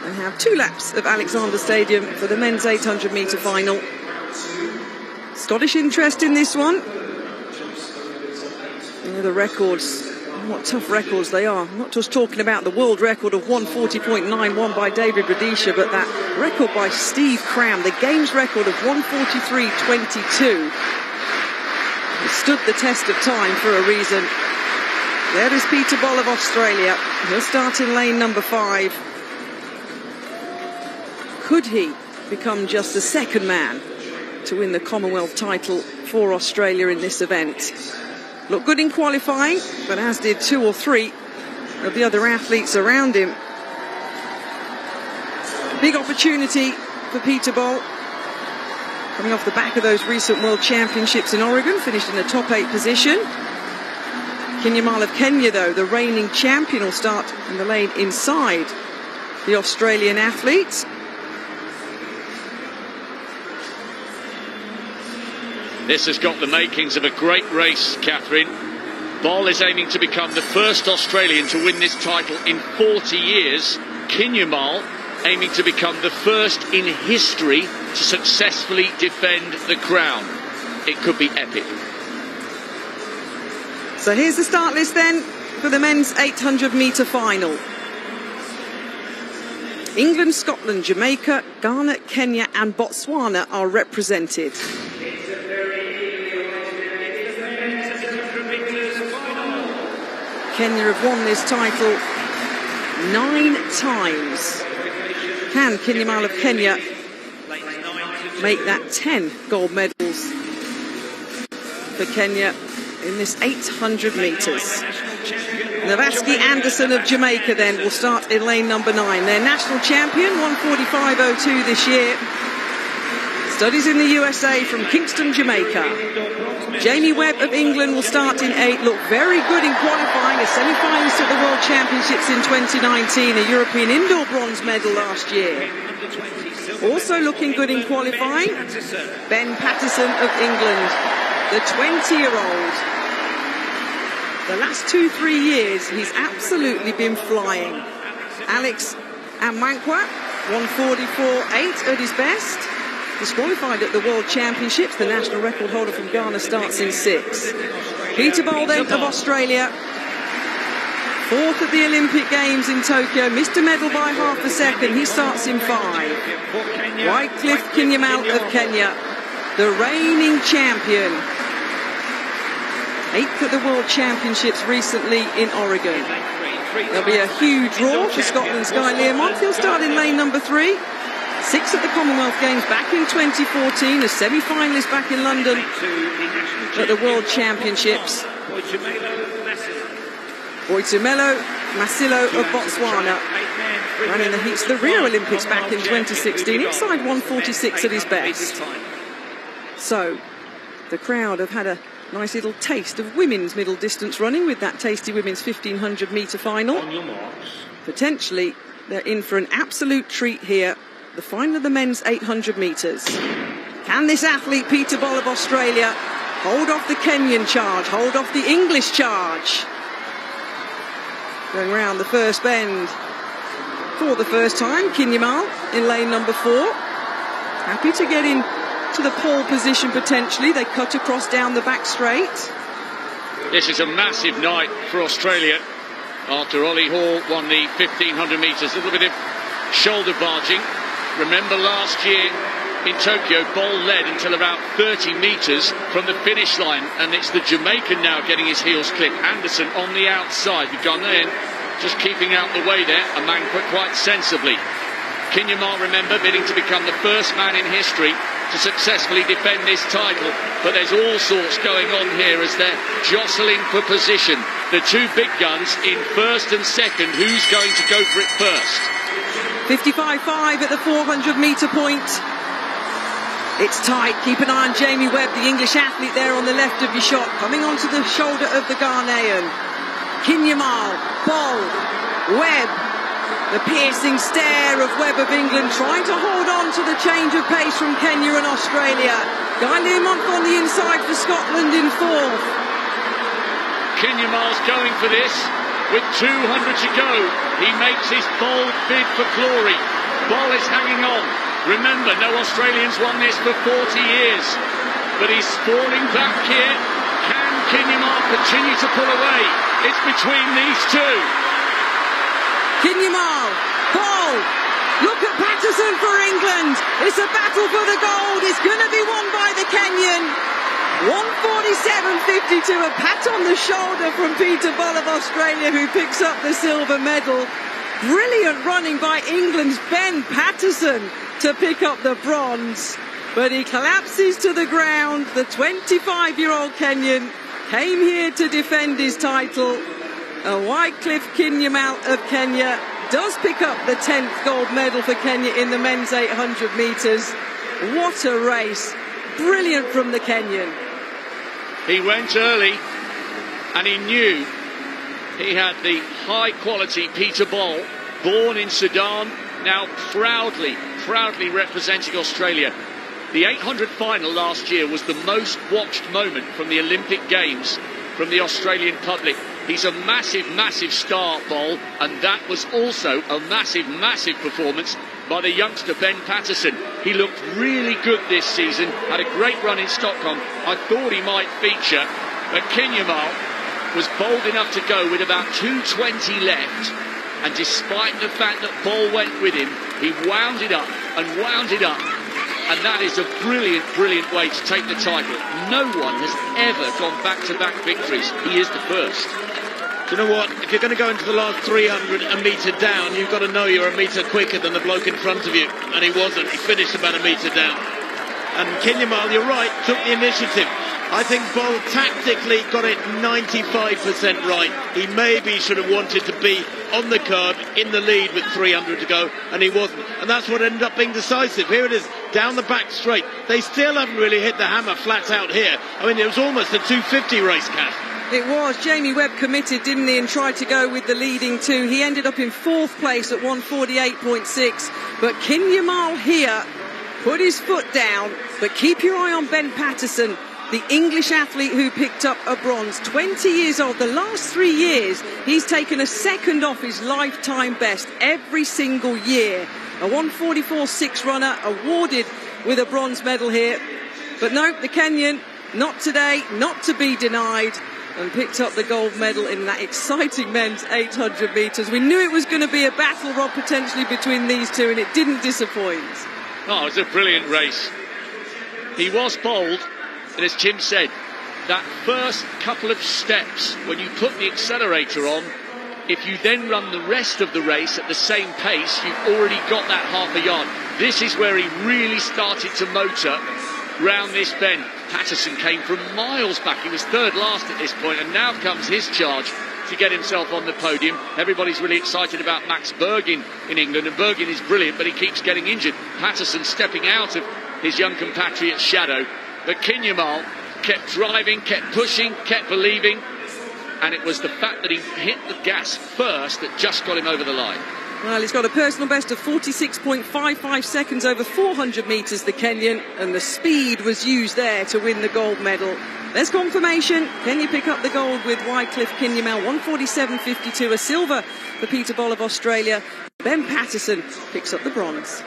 They have 2 laps of Alexander Stadium for the men's 800-metre final. Scottish interest in this one. The records, what tough records they are. I'm not just talking about the world record of 140.91 by David Rudisha, but that record by Steve Cram, the games record of 143.22. It stood the test of time for a reason. There is Peter Bol of Australia. He'll start in lane number 5. Could he become just the second man to win the Commonwealth title for Australia in this event? Looked good in qualifying, but as did 2 or 3 of the other athletes around him. Big opportunity for Peter Bol, coming off the back of those recent World Championships in Oregon, finished in the top 8 position. Kinyamal of Kenya, though, the reigning champion, will start in the lane inside the Australian athletes. This has got the makings of a great race, Catherine. Bol is aiming to become the first Australian to win this title in 40 years. Kinyamal aiming to become the first in history to successfully defend the crown. It could be epic. So here's the start list then for the men's 800-metre final. England, Scotland, Jamaica, Ghana, Kenya and Botswana are represented. Kenya have won this title 9 times. Can Kinyamal of Kenya make that 10 gold medals for Kenya in this 800 metres? Navaski Anderson of Jamaica then will start in lane number 9. Their national champion, 145.02 this year. Studies in the USA from Kingston, Jamaica. Jamie Webb of England will start in 8. Looked very good in qualifying, a semi-finalist at the World Championships in 2019, a European indoor bronze medal last year. Also looking good in qualifying, Ben Patterson of England, the 20-year-old. The last 2-3 years, he's absolutely been flying. Alex Amankwa, 144.8 at his best. Disqualified at the World Championships, the national record holder from Ghana starts in 6. Peter Bol then of Australia, 4th at the Olympic Games in Tokyo, missed a medal by half a second, he starts in 5. Wycliffe Kinyamal of Kenya, the reigning champion, 8th at the World Championships recently in Oregon. There'll be a huge draw for Scotland's Guy Learmonth. He'll start in lane number 3. 6th at the Commonwealth Games back in 2014, a semi-finalist back in London at the World Championships. Boitumelo Masilo of Botswana ran in the heats of the Rio Olympics back in 2016, inside 146 at his best. So, the crowd have had a nice little taste of women's middle distance running with that tasty women's 1500 metre final. Potentially, they're in for an absolute treat here. The final of the men's 800 metres. Can this athlete, Peter Bol of Australia, hold off the Kenyan charge, hold off the English charge? Going round the first bend for the first time, Kinyamal in lane number 4. Happy to get in to the pole position potentially. They cut across down the back straight. This is a massive night for Australia after Ollie Hall won the 1500 metres. A little bit of shoulder barging. Remember last year in Tokyo, Bol led until about 30 metres from the finish line, and it's the Jamaican now getting his heels clipped. Anderson on the outside, the Ghanaian just keeping out the way there, Amankwa quite sensibly. Kinyamal, remember, bidding to become the first man in history to successfully defend this title, but there's all sorts going on here as they're jostling for position. The 2 big guns in first and second. Who's going to go for it first? 55.5 at the 400 metre point. It's tight. Keep an eye on Jamie Webb, the English athlete there on the left of your shot, coming onto the shoulder of the Ghanaian. Kinyamal, Bol, Webb. The piercing stare of Webb of England, trying to hold on to the change of pace from Kenya and Australia. Guy Learmonth on the inside for Scotland in 4th. Kinyamal's going for this. With 200 to go, he makes his bold bid for glory. Ball is hanging on. Remember, no Australians won this for 40 years. But he's falling back here. Can Kinyamal continue to pull away? It's between these two. Kinyamal, Ball. Look at Patterson for England. It's a battle for the gold. It's going to be won by the Kenyan. 147.52, a pat on the shoulder from Peter Ball of Australia, who picks up the silver medal. Brilliant running by England's Ben Patterson to pick up the bronze. But he collapses to the ground. The 25-year-old Kenyan came here to defend his title. Wycliffe Kinyamal of Kenya does pick up the 10th gold medal for Kenya in the men's 800 metres. What a race. Brilliant from the Kenyan. He went early and he knew he had the high-quality Peter Ball, born in Sudan, now proudly representing Australia. The 800 final last year was the most watched moment from the Olympic Games from the Australian public. He's a massive star, Ball, and that was also a massive performance by the youngster Ben Patterson. He looked really good this season, had a great run in Stockholm. I thought he might feature, but Kinyamal was bold enough to go with about 2:20 left, and despite the fact that Ball went with him, he wound it up, and that is a brilliant way to take the title. No one has ever gone back-to-back victories. He is the first. Do you know what? If you're going to go into the last 300 a metre down, you've got to know you're a metre quicker than the bloke in front of you. And he wasn't. He finished about a metre down. And Kinyamal, you're right, took the initiative. I think Ball tactically got it 95% right. He maybe should have wanted to be on the curb in the lead with 300 to go, and he wasn't. And that's what ended up being decisive. Here it is, down the back straight. They still haven't really hit the hammer flat out here. I mean, it was almost a 250 race, Cat. It was. Jamie Webb committed, didn't he, and tried to go with the leading two. He ended up in fourth place at 148.6. But Kinyamal here put his foot down. But keep your eye on Ben Patterson, the English athlete who picked up a bronze. 20 years old. The last 3 years, he's taken a second off his lifetime best every single year. A 144.6 runner awarded with a bronze medal here. But no, the Kenyan, not today, not to be denied, and picked up the gold medal in that exciting men's 800 metres. We knew it was going to be a battle, Rob, potentially between these two, and it didn't disappoint. Oh, it was a brilliant race. He was bold, and as Tim said, that first couple of steps, when you put the accelerator on, if you then run the rest of the race at the same pace, you've already got that half a yard. This is where he really started to motor round this bend. Patterson came from miles back. He was third last at this point, and now comes his charge to get himself on the podium. Everybody's really excited about Max Bergin in England, and Bergin is brilliant, but he keeps getting injured. Patterson stepping out of his young compatriot's shadow. But Kinyamal kept driving, kept pushing, kept believing, and it was the fact that he hit the gas first that just got him over the line. Well, he's got a personal best of 46.55 seconds over 400 metres, the Kenyan, and the speed was used there to win the gold medal. There's confirmation. Kenya pick up the gold with Wycliffe Kinyamal, 147.52, a silver for Peter Ball of Australia. Ben Patterson picks up the bronze.